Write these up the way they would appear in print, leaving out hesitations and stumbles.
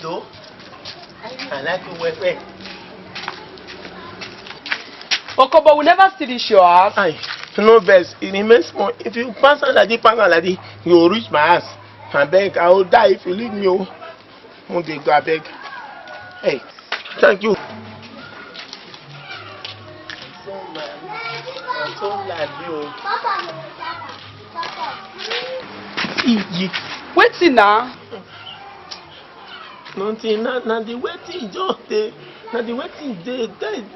though. I like it well. Okay, but we never see this your house. Aye, no vex. It remains small. If you pass on like this, you will reach my house. I beg, I will die if you leave me. Oh, they go, I beg. Hey, thank you. I'm so glad you. Waiting now. Nothing, not the waiting just the. Now the way they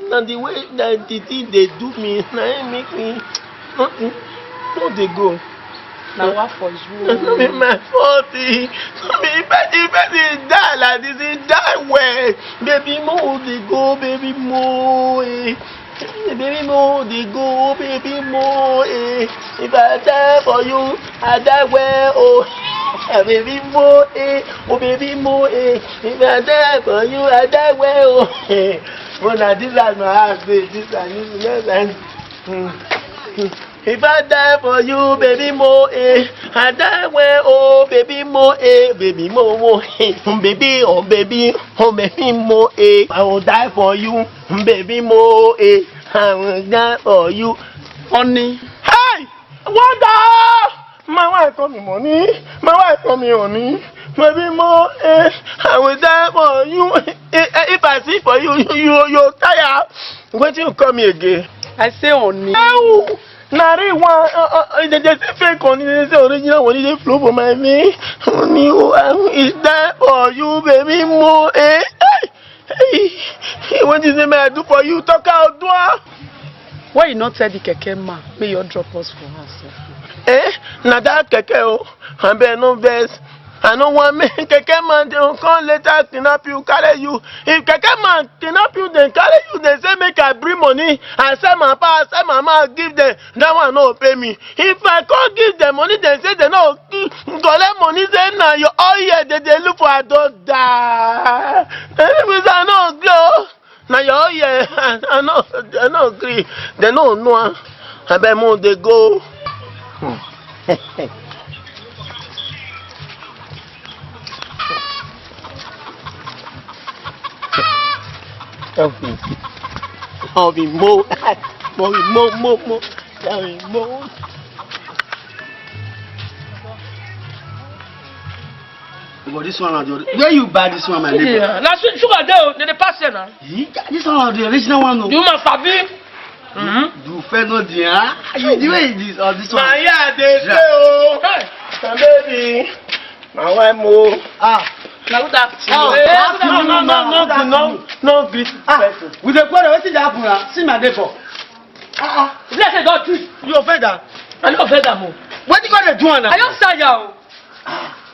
now the way that the thing they do me, now make me nothing. No, they go. Now what for you? No be my fault. No be if die like this, he die well. Baby mo they go, baby mo. Baby mo they go, baby mo. If I die for you, I die well. Oh. Baby mo, oh baby mo, if I die for you, I die well. But now this is my house, this is if I die for you, baby mo, I die well. Oh baby mo, baby mo, baby, oh baby, oh baby mo, I will die for you, baby mo, I will die for you, honey. Hey, wonder. My wife told me money. My wife told me honey. Maybe more. I will die for you. If I see for you, you're tired. When you call me again? I say honey. Oh, Nari one. They say fake honey. They say original honey. They flow for my me. Honey, is die for you, baby more. What is the man I do for you? Talk out, do. Why you not tell the keke man? May you drop us for us. Na that keke oh, I better no vex. I don't want me keke man. They will come later kidnap you, carry you. If keke man kidnap you, then carry you. They say make I bring money. I sell my pa, sell my mama, give them. That one no pay me. If I can't give them money, they say they no collect money. Say now you all here. They look for I don't die. Because I no go. Now you all here. I no agree. They no know. I bet more they go. I'll be more. But this one, where you buy this one, my neighbor? Yeah, now sugar they pass it now. This one, the original one. You must have it. Do fair no dear. The way this or this one? My yeah, they say oh, my baby, my wife mo. Now that. No, greet person. With the quarter, what is that happen? See my neighbor. Let's say don't treat. You offend her? I don't offend them. What you gonna do now? I don't say you.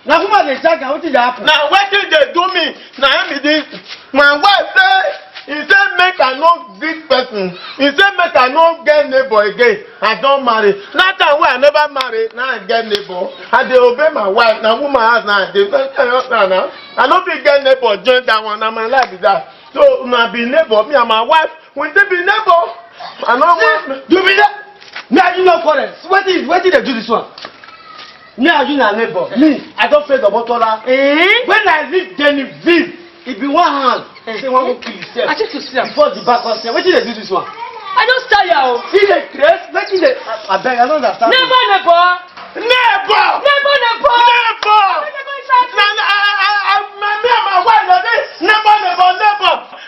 Now who are they talking? What is that happen? Now what did they do me? Now me this. My wife say. He said make I no greet person. He said make I no get neighbor again. I don't marry. That time when I never marry, now I get neighbor. I dey obey my wife. Now woman house now. They now. I no fit get neighbor join that one. Now my life is that. So now be neighbor. Me and my wife, we dey be neighbor. I no want. You be that? Now you know for us. What did they do this one? Me and you na neighbor. Me, I don't pay the bottle. When I leave Genevieve. It be one hand. Say one go kill yourself. I take to see them. Before the back one say, what did they do this one? I don't say you. See the grace? What did they? I beg, I don't understand. Never. My wife like this. Never.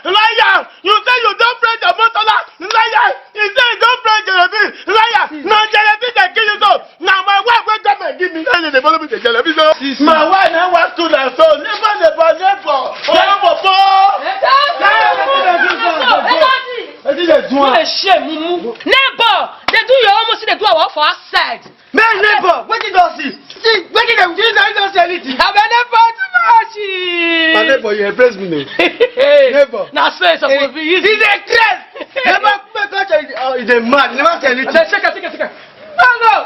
Liar. You say you don't pray the motola. Liar. You say you don't pray Genevieve. Liar. Now Genevieve they kill you so. Now my wife wake up and give me. They follow me to Genevieve. My wife now wants to that so. Never. Neighbor, they do you almost see they do our for outside. Man, neighbor, what did you see? See, what did you do? I don't say anything. I'm a neighbor too much. My neighbor, you embrace me, neighbor. Now say it's supposed to be easy. He's a crazy. Never he's a man. Never say anything. Shake it. No,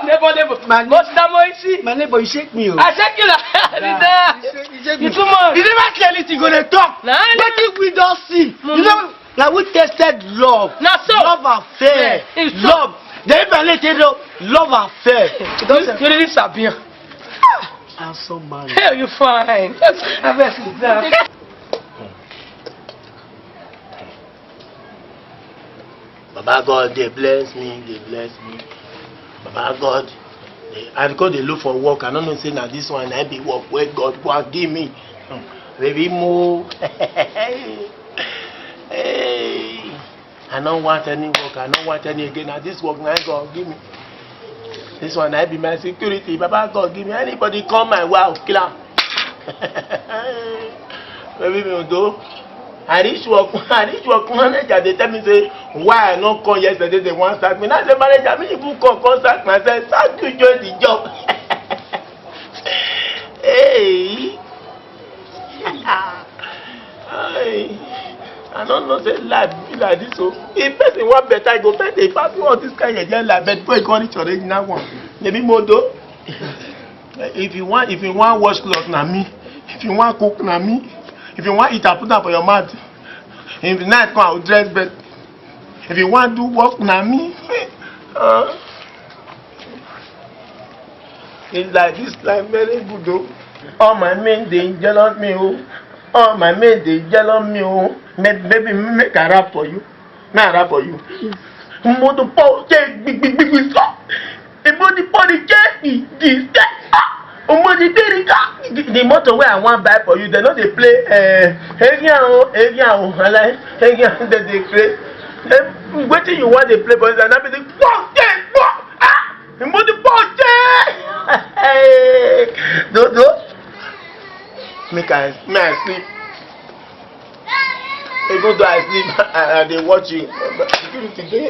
neighbor. My neighbor, you shake me. I shake you like you too much. You never say anything. You gonna talk. What if we don't see? You know. Now we tested love. Now so love affair. Love. They even let you know love affair. You really sabi. I'm so mad. Hell, you fine. Baba God, they bless me, they bless me. Baba God, I go dey look for work. I don't know say na this one I be work where God go give me. Baby move. Hey, I don't want any work. I don't want any again. Now this work now God give me. This one I be my security. Baba God give me. Anybody come my way, I'll kill him. Baby me do. I reach work manager. They tell me say why I not come yesterday. They want start me. Now the manager me even come start myself. Thank you join the job. Hey. I don't know say life be like this. So if person want better, I go find a pass all this kind of life. But before you come reach original one, maybe more though. If you want wash clothes, na me. If you want cook, na me. If you want eat, I put that for your mouth. If the night come, I will dress bed. If you want do work, na me. It's like this life very good though. All my men they jealous me oh. All my men they jealous me oh. Baby make a rap for you. Make a rap for you. Moto power take big stop. The body take this. The motor where I want buy for you, they know they play Hegian, that they play. What do you want to play for? And I be the do. Make I sleep. Even though I sleep, they watch you. Today.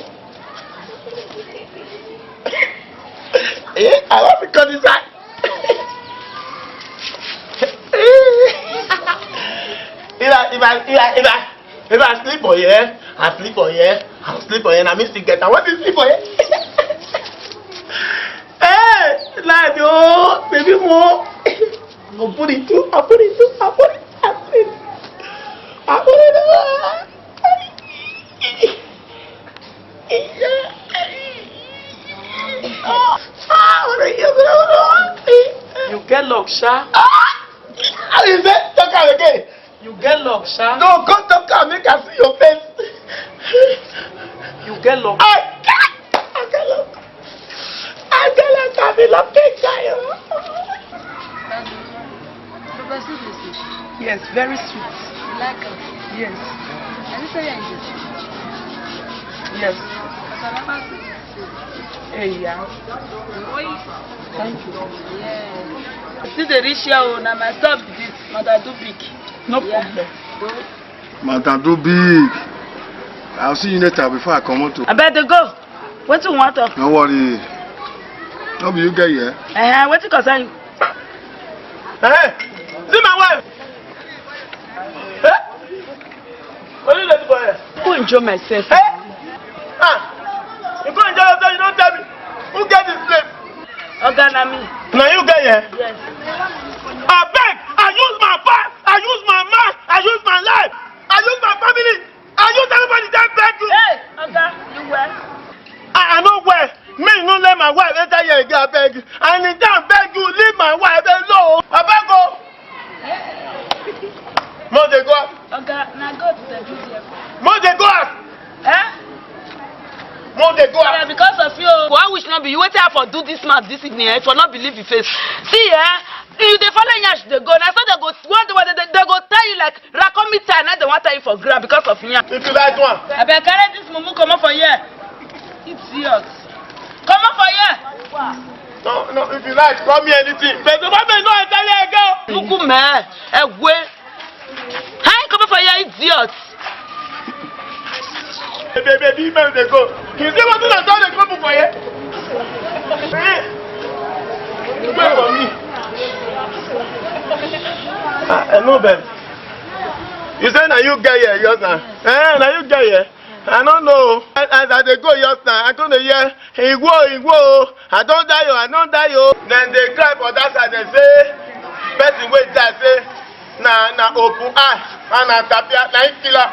I want to cut this out. If I sleep for here, I sleep for here, I'll sleep for here, and I miss to get. I want to sleep for here. Hey, like yo, baby more. I'll put it too. I put it. You get luck, Sha. How is it? Talk am again. You get luck, Sha. No, come talk am make I see your face. You get luck. I get luck. I'm a lucky guy. Yes, very sweet. You like it? Yes. Can you say it? Yes. Hey, yeah. Thank you. Yeah. See the rich here, now my stop this. Mother do big. No problem. Mother do big. I'll see you later before I come out to. I better go. What you want to? Don't worry. Don't be you get here. What you concern you? Hey, see my wife. Hey, what are you looking for here? Go enjoy myself. Hey, you go enjoy yourself. You don't tell me. Who get this place? Oganami. Now you get here. Yes. I beg. I use my back. I use my mind. I use my life. I use my family. I use everybody that beg you. Hey, Oga, you where? I know where. Me no let my wife enter here again. I beg. And in time beg you leave my wife alone. I beg go. Mo dey go. Oga, now go to the video. Mo dey go. Mo dey go. Yeah, because of you. Why wish not be you wait for do this math this evening for not believe your face. See you dey follow Nyash dey go. Now so they go they go tell you like Rakomi time now they want tell you for ground because of Nyash. If you like one. I beg carry this mumu come up for here. Idiot. Come up for here. No, if you like, call me anything. But the woman no enter here again. Mugu me, Hi, come up for here, idiot. Baby, man, they go. You see what I told them come for here? You wait for me. I know, babe. You say now you get here, yes, now. Now you get here. I don't know. As they go just now, I don't hear. He go. I don't die. Then they cry for that side. They say, person wait there say, na open eye, and na tapia, na killer.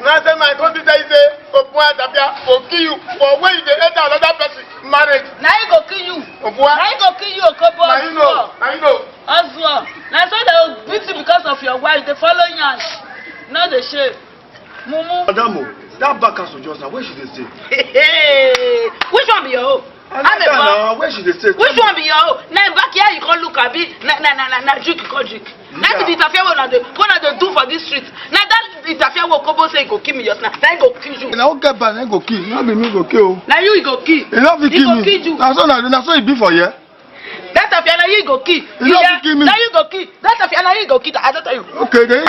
Now say my country say open eye tapia will kill you for when you enter another person marriage. Now he go kill you. Open eye. Now he go kill you, Okobo. Now you know. Oswald. Now so they will beat you because of your wife. They follow Nyash. Not the shame. Mumu. Adamo, that back castle just now, where should they stay? where she dey stay? Which one be your own? Now back here you can't look at me. Na drink you can't drink. That's the interfere when they do for this street. Now that interfere when Kobo say he go kill me just now. Then he go kill you. Na who get bad, then go kill. No be me go kill. Now you go kill. He no fit kill me. Kill you. Na so he be for here. That interfere now you go kill. He no fit kill me. Now you go kill. That interfere now you go kill. I don't tell you. Okay, then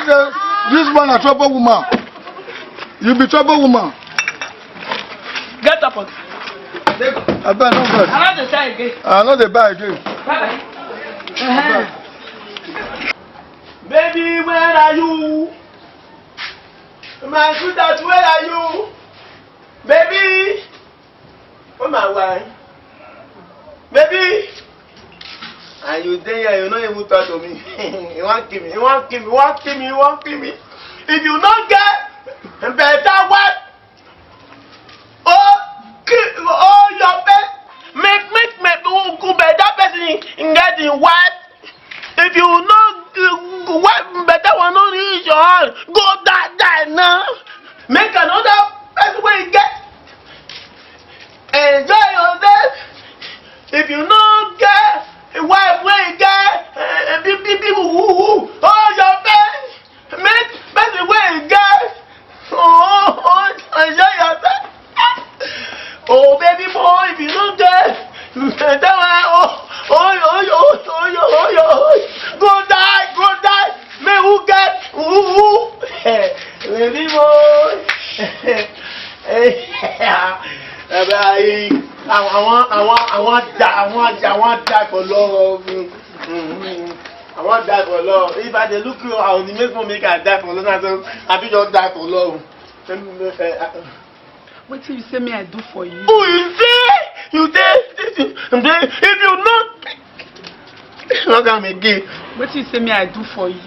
this man a trouble woman. You be trouble woman. Get up on. I better no vex. I want to try again. I no dey buy again. Bye. Baby, where are you? My sweetheart, where are you? Baby! Oh my wife. Baby! And you there, you don't even talk to me. You want to kill me, you want to kill me, you want to kill me, you want to kill me. If you don't get better wife, your best, make better person get the wife. If you know better one not reach your hand, go die now. Make another person way you get. Enjoy yourself. If you know get a wife way you get, people who your best, make person way you get. Enjoy yourself. Oh baby boy, if you don't get better one, go die. May who get baby boy. I want die for love. I want die for love. If I dey look you, I will make I die for love. So I be just die for love. What do you say me I do for you? Oh, you say? If you know, look at me again. What do you say me I do for you?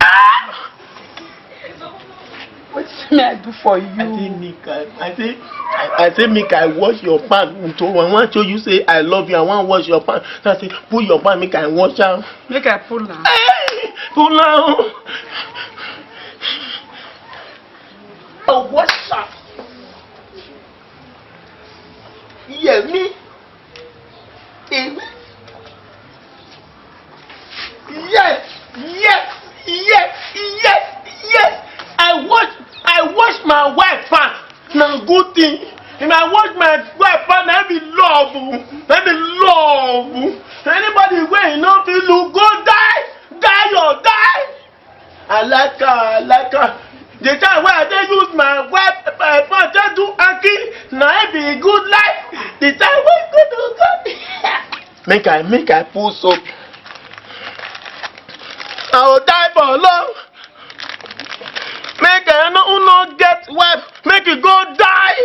What do you say me I do for you? I say make I wash your pan. So I want you say I love you. I want to wash your pan. So I say pull your pan, make I wash am. Make I pull now. Hey, pull now. Oh, wash am. Yes, me. Yes. I wash my wife pan. Now good thing. If I wash my wife pan, that be love. Anybody where you know feel look, go die. I like her. The time when I dey use my wife pan just do anki, now it be good life. The time when good. Make I pull soap. I will die for love. Make I no get wife. Make it go die.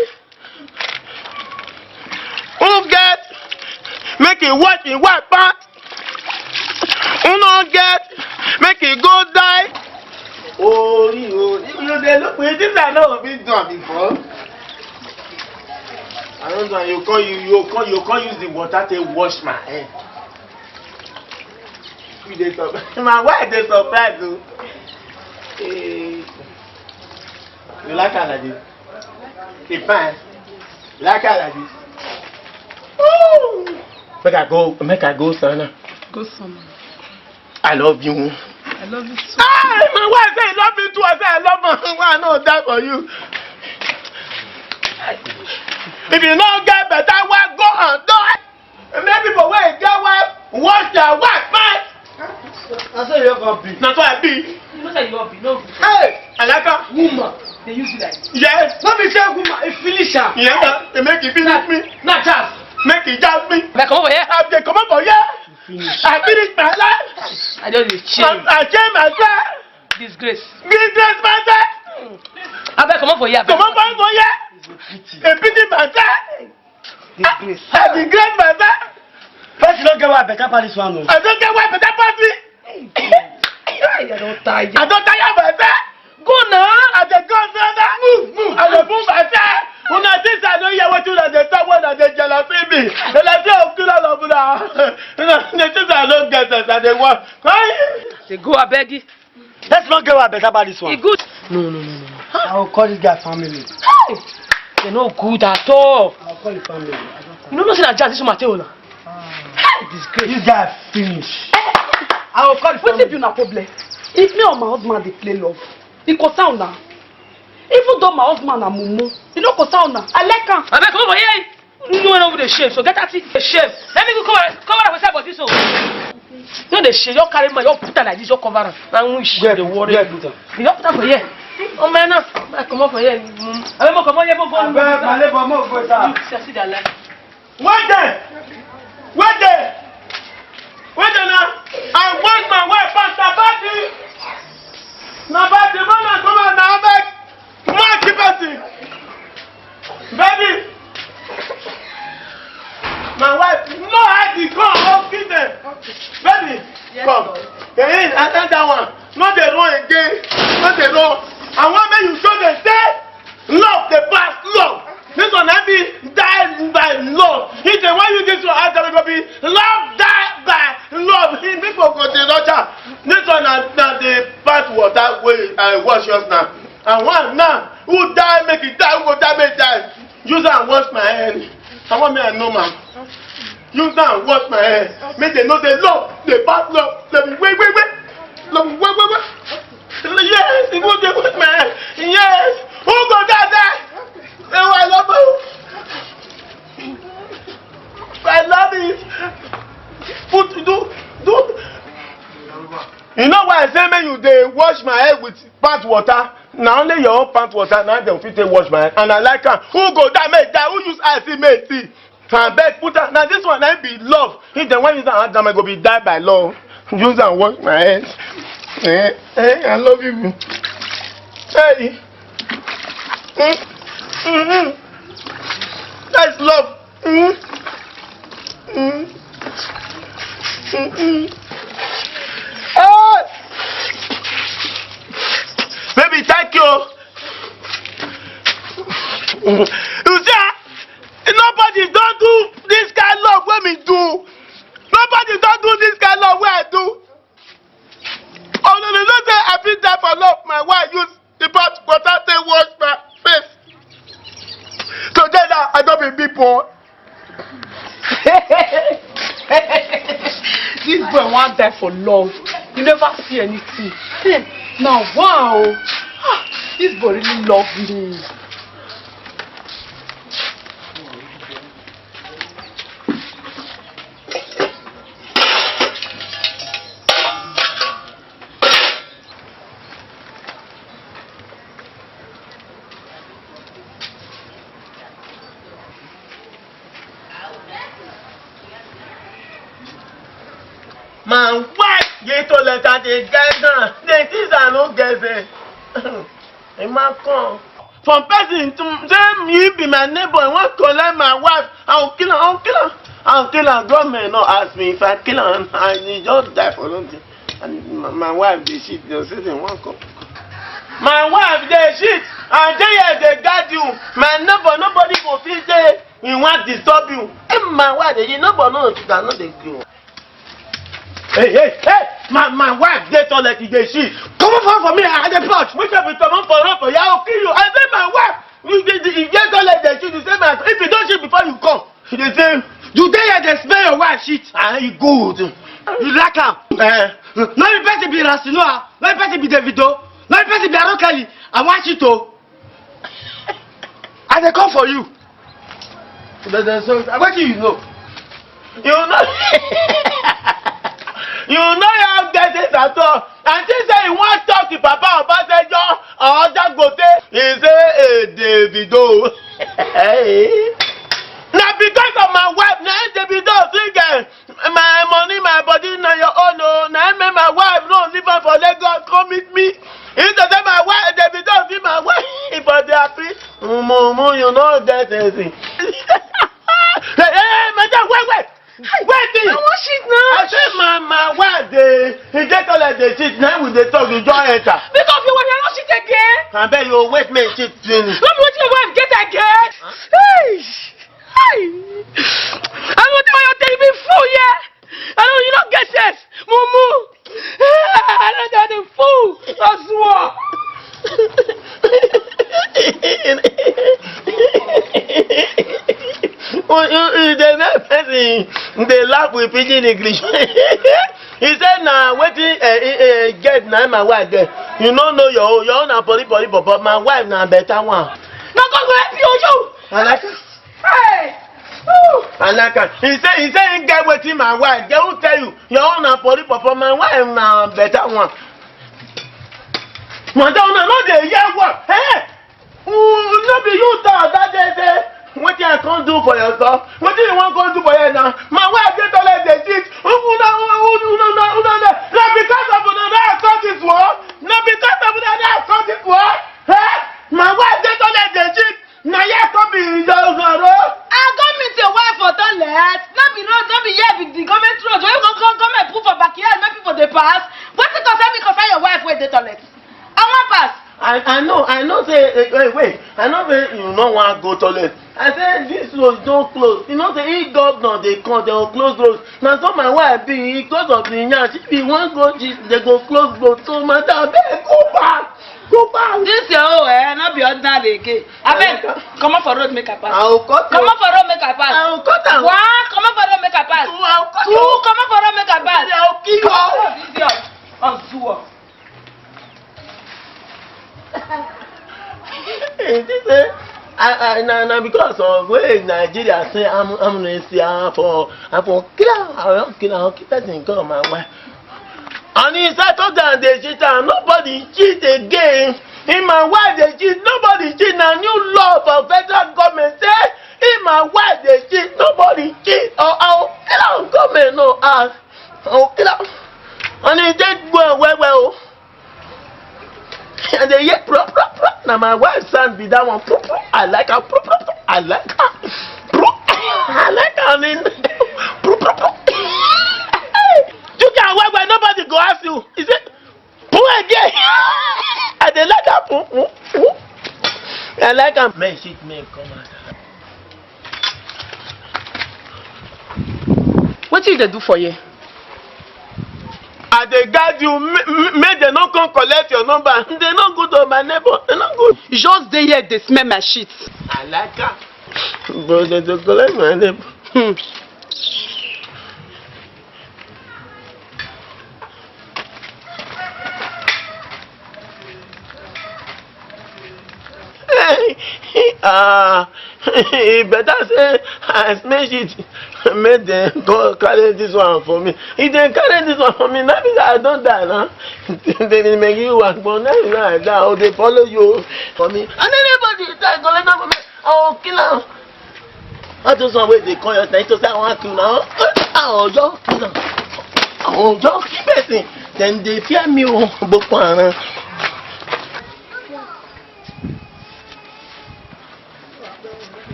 Who get? Make it wash in wife pan. Who no get? Make it go die. Oh, you dey look me. This I never been done before. I don't know. You can't use the water to wash my head. My wife dey surprise you. You like her like this? It's fine. You like her like this? Woo! Make I go, Sana. Go somewhere. I love you. I love you so. My wife say I love you too. I say I love her. Why I not die for you? If you don't get better wife, go and die. And maybe for where you get wife, wash your wife, man. That's how you're going to be. That's what I be. You know that you are be no. Hey, I like her. Woman. They use it like. Yes. Let me say woman, it finish her. Yeah, they make it finish me. Not just. Make it just me. Like come over here. I dey come up for here. I finish my life. I don't need change. I change myself. Disgrace. Disgrace myself. I better come up for here. Come up for here. A pity myself. Disgrace. I disgrace myself. First you don't get what better part this one. I don't get why better party. I don't tire. I don't tire myself. Go now. I dey go further. Move. I dey move myself. Una think I don't hear what you dey talk when I dey jealousy me. They like say I'm kill all of una. They think I don't get it. I dey want. They go I beg you. Let's not get what better part this one. It good. No. I will call this guy family. Hey. They're not good at all. I'll call the family. You know say that jazz is Mateo now. Hey. disgrace. This guy finish. I will call the What if you not problem? If me or my husband they play love, it go sound now. Even though my husband and mumu, you know go sound now. I like him. I come over here. No one with the shame, so get at it. The shame. Let me go cover myself for this one. You know the shame. You carry my, you put her like this, you cover her. And wish the worry. You put her for here. Oh man, I come over for here. I will come over here. My neighbor, more go down. See the light. Wait there! Wait there! Wait there now! I want my wife and Nabati! Nabati, man, come on now, back! Man, keep it! Baby! My wife, no ID, come, I'll kill them! Baby, yes, come. Hey, I got that one. Not the wrong again. Not the wrong. I want me you show them, say, love the past, love. This one I be die by love. If they want you this one, I tell you be love die by love. People go to the this one now the past water way I wash yours now. And one now who die make it die, who go die make it die. Use and wash my hand. I want me I know man. Use and wash my hand. Make they know they love the past love. Let me wait. Let me wait. Yes, it will wash my hand. Yes. Who go die? Oh, I love you. I love it. Do. You know why I say man you they wash my head with pant water? Now only your own pant water now they fit wash my head. And I like her. Who go die make die? Who use ice make tea? And beg put her. Now this one I be love. If the one use her hand I go be die by love. Use and wash my head. I love you. Hey. That's love. Baby, thank you. You see, nobody don't do this kind of love when me do. Nobody don't do this kind of love when I do. Oh no, don't say I feel that for love. My wife use the pot water to wash my face. Together, I don't be people. This boy want die for love. You never see anything. Now, wow. This boy really love me. My wife get to let her the guy down. The things I don't get it. A man come. From person to say you be my neighbor and want to collect my wife, I'll kill her. I'll kill her. Government not ask me if I kill her. I just die for nothing. And my wife they shit. They say they want come. My wife they shit. And they guard you. My neighbor nobody go feel say he want disturb you. And my wife they nobody know that not they kill. Hey, my wife get all like they shit. Come on for me, I the plot. Which have come on for you, I'll kill you. I say my wife, you get all like they shit, you say my if you don't shit before you come. They say, you there they smell your wife shit. Ah, you good. You like her. No you better be Rasinoa, no you better be Davido, no you better be Arokali. I want you to. And they come for you. What do you know? You know. You know how get it at all. And she say he want to talk to Papa Obasanjo or Dangote. He say, hey, Davido. Now because of my wife, now Davido sing my money, my body, now your own. No, now my wife no live for Lagos. Come meet me. He say my wife, Davido see my wife, but they happy. Mumu, you know that thing. Hey, madam, wait. Waiting. I want shit now. I say my wife he get all like the shit now with the talk you don't enter. Because you want to shit again. I bet you wait me shit finish. Let me watch your wife get again. Hey. I don't know you're telling me fool, yeah. I know you don't get sense. Mumu. I don't get the fool. I swear. The next person person they laugh with pidgin English. He said, "Nah, waiting get now my wife get. You don't know your own na poli, but my wife na better one." No, God go help you. I like it. Hey. I like it. He said he get waiting my wife. They will tell you your own na poli, but my wife na better one. Madam, no dey hear what? Hey, no be you talk that day say. What you can't do for yourself? What do you want to do for you now? My wife get all the cheat. Not because of another assault this war. Not because of another assault this war. Hey, my wife get all the cheat. Now you come be the road. I go meet your wife for toilet. Not be here with the government road. When you go and put for backyard, make people dey pass. What it concern your wife with the toilet? I want pass. I know say wait, I know say you no want go toilet. I say this road don't close. You know say if governor they come, they will close road. Now so my wife be because of the nyash. If he want go they go close road. So madam, go back. This your not be ordinary again. Abeg, come on for road make I pass. I will cut. Come on for road make I pass. I will cut am. One, come on for road make I pass. Two, I will cut. Two, come on for road make I pass. I will kill you. This your Ozuo. Now because of way Nigeria say I'm gonna see for kill person call my wife. And he settled down they cheat and nobody cheat again. In my wife they cheat, nobody cheat. Now new law for federal government say in my wife they cheat, nobody cheat. I'll kill out government no ask. I'll kill out. And he did well. And they hear pro. Now my wife's son be that one pro. I like her pro. I like her pro. I like her name pro. You can work where nobody go ask you. Is it pro again? And they like her pro. I like her. Man, shit, man, come on. What did they do for you? And they guide you, make them not come collect your number. They not good to my neighbor. They not good. Just they here, they smell my shit. I like her. But they don't collect my neighbor. Better say I smash it. Make them go carry this one for me. If they carry this one for me, that means I don't die now. They will make you work, but now I die. Or they follow you for me. And anybody that collect for me, I will kill them. I just want wait they call your time to say I want to now. I will just kill them. I will just keep it. Then they fear me.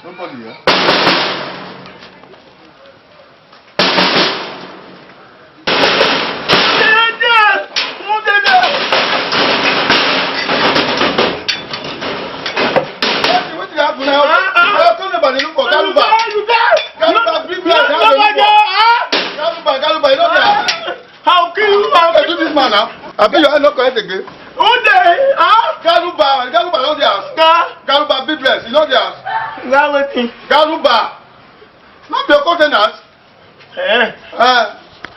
Somebody here. I bet you are not correct again. Who dey? Galuba not there. Galuba big bless, you know there. Now wetin? Galuba. Not your containers.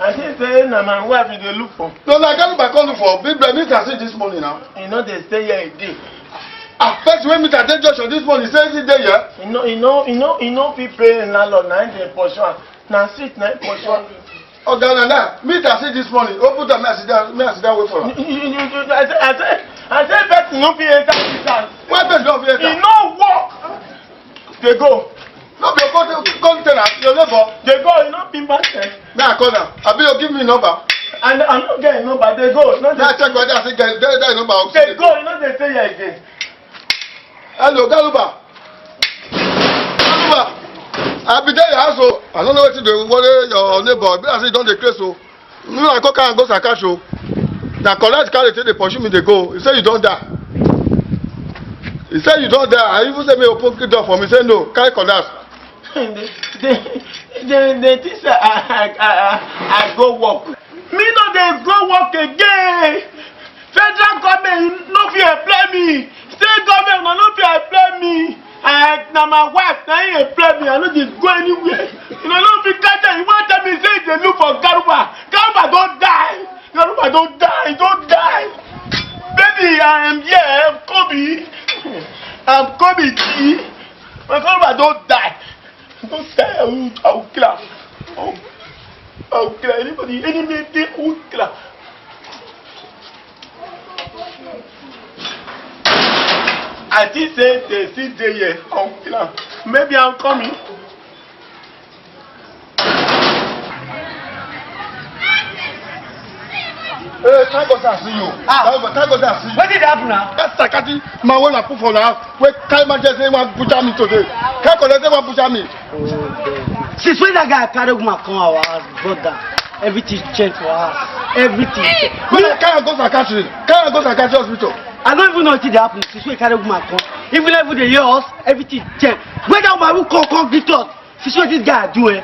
I think say na my wife you dey look for. No, na Galuba come look for. Big bless, Mr. see this morning now. You know they stay here a day. First when Mr. take junction this morning, say he dey here. You know fit pay landlord na him dey pursue am. Na street na him pursue am. Okay, now, Mr. see this morning. Open the message down. Wait for her. I say person no fit enter this house. Why person no fit enter? He no work. They go. No be your container, your neighbor. They go, you no be basket. May I call them? Abi you give me number. And I'm not getting number. They go. No, may I check whether I say get that number. They go. You know they say here again. Hello, Galuba. Galuba. I be there your house. I don't know what to do. Worry your neighbor. I say don't declare so. Me like go can go Sakash. Na collect carry take dey pursue me dey go. He say you don die. He say you don die. I even say me open the door for me. Say no, carry collapse. They think say I go work. Me no dey go work again. now my wife, now you play me, I know this go anywhere. You know, don't be catch you want to tell me say they look for Garuba. Garuba don't die. Garuba don't die, don't die. Baby, I am here, I'm Kobe. I'm Kobe G. My Garuba don't die. Don't die, I will kill her. I will kill her. Anybody, they will kill her. I think say they sit there here. I'll kill her. Maybe I'm coming. Thank God I see you. Thank God I see you. What did happen now? That's Sakati, my one I put for now. Wait, can't imagine say one butcher me today. Can't collect one butcher me. Since when that guy carry woman come our house, brother, everything changed for us. Everything. Can't go Sakati. Can't go Sakati hospital. I don't even know what did happen. Since when carry woman come, even if they hear us, everything changed. When that woman will come greet us, since what this guy do eh?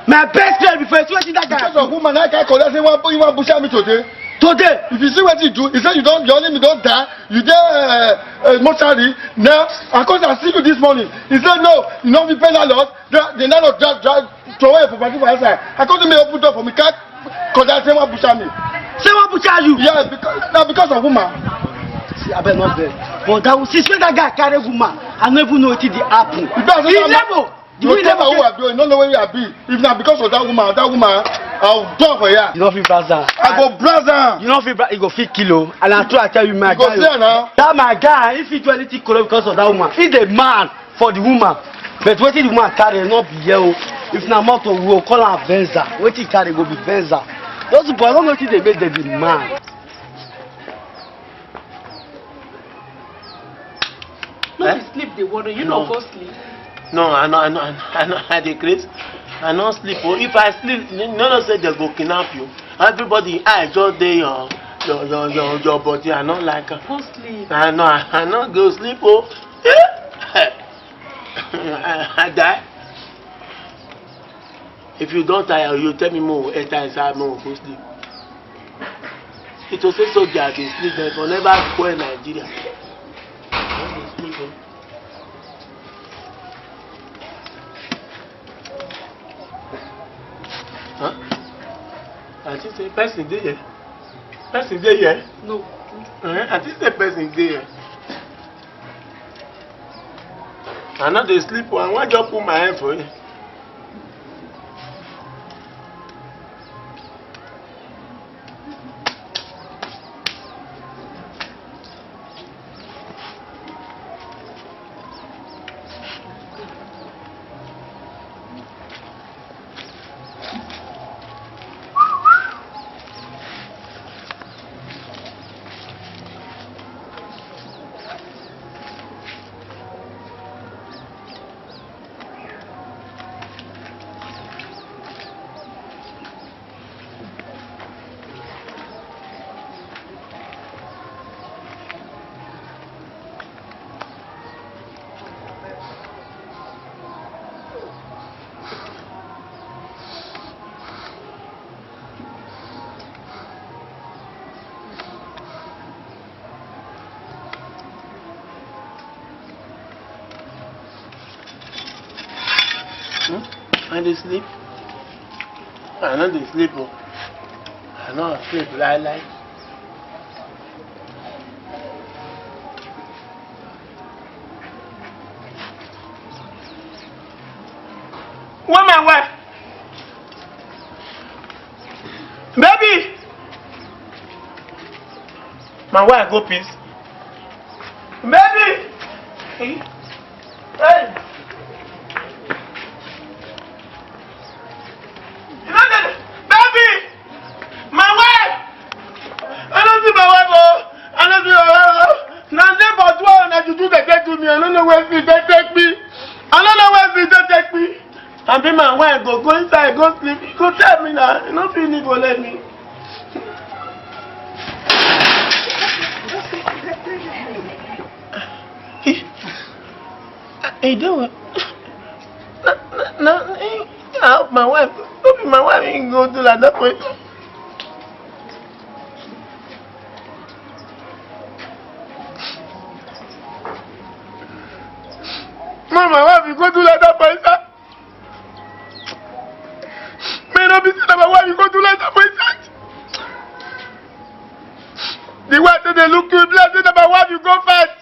My best friend before see what that guy. Because of woman, I can't collect say one butcher me today. Today, if you see what he do, he say you don't, your name don't die. You there mortuary. Now, of course I see you this morning. He said no, you know we pay landlord. The landlord just throw away property for outside. I come to me open door for me. Can't collect say one butcher me. Say one butcher you? Yeah, because of woman. See, I better not there. But that since when that guy carry woman, I never know what did happen. He never. You never who I be, you don't know where I be. If not because of that woman, I'll do for you. You don't feel brother. I go brother. You don't feel brother. You go feel kilo. And I tell you, my guy. That my guy, if he do anything because of that woman, he's the man for the woman. But what the woman carry not be here. If not motor, we will call her Venza. What he carry go be Venza. Those people, I don't know if they make them be man. No, you sleep the water. You don't go sleep. No, I decrease. I don't sleep. If I sleep, no say they go kidnap you. Everybody, I just day your body. I don't like her. Go sleep. I not go sleep. Oh, I die. If you don't tire, you tell me more. 8 times I more go sleep. It was say soldier they sleep. They will never go in Nigeria. Don't sleep. Oh. Huh? I think say person dey here. Person dey here? No. I think say person dey here. I no dey sleep. I wan just put my hand for you. I dey sleep. I no dey sleep. Oh. I no sleep lie. Where my wife? Baby! My wife go peace. Baby! Hey! I be my wife go inside, go sleep. Go tell me now. You don't feel need to let me. Hey, do it. No, I help my wife. Don't be my wife. You can go do like that point. want my wife, you go do like that for inside. May not be said that my wife, you go do like that for inside. The way that they look you, blessed that my wife, you go first.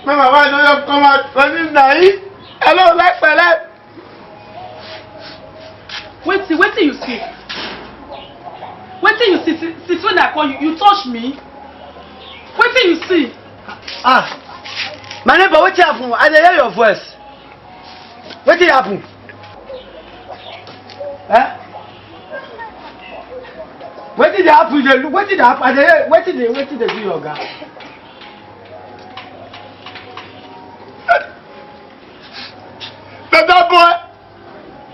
May my wife don't come out, because it's naive. Hello, like my life. Wait till you see. Wait till you see. Since when I call you, you touch me. Wait till you see. My neighbor, what happened? I didn't hear your voice. What happened? What did happen? What did happen? What did they do, your guy? That boy.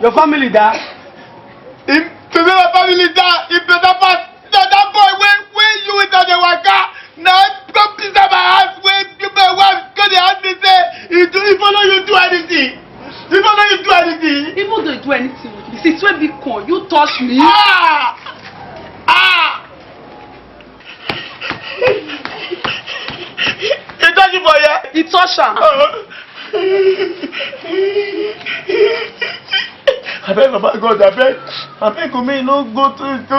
Your family died. If my family die, if better pass, that boy when you without the waka, now come piece of my house when you my wife go the house they say if follow you do anything. If follow you do anything. Even though you do anything with me, since when big con, you touch me. He touch you for ya? He touch her. I beg Baba God, I beg me no go to the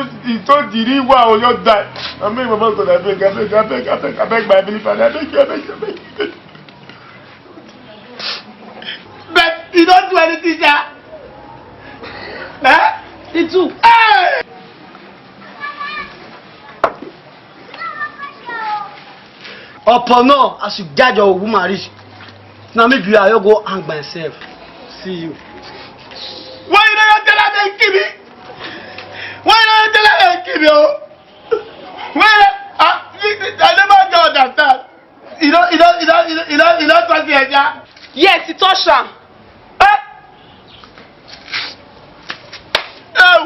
river or you die. I beg Baba God, I beg my belief and I beg you. But you don't do anything, sir. He do. Hey! Upon no, as you guide your woman rich. Now maybe I go hang myself. See you. Why you don't tell her they kill me? Why you don't tell her they kill me? Why? I never don't understand. You don't touch me, yeah? Yes, he touch her. Oh!